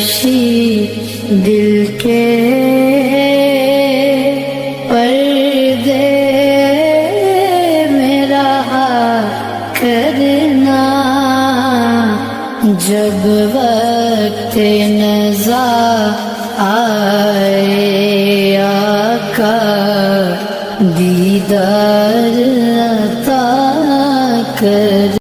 नशी दिल के पर्दे में रहा करना, जब वक्त नज़ा आए आका दीदार अता कर।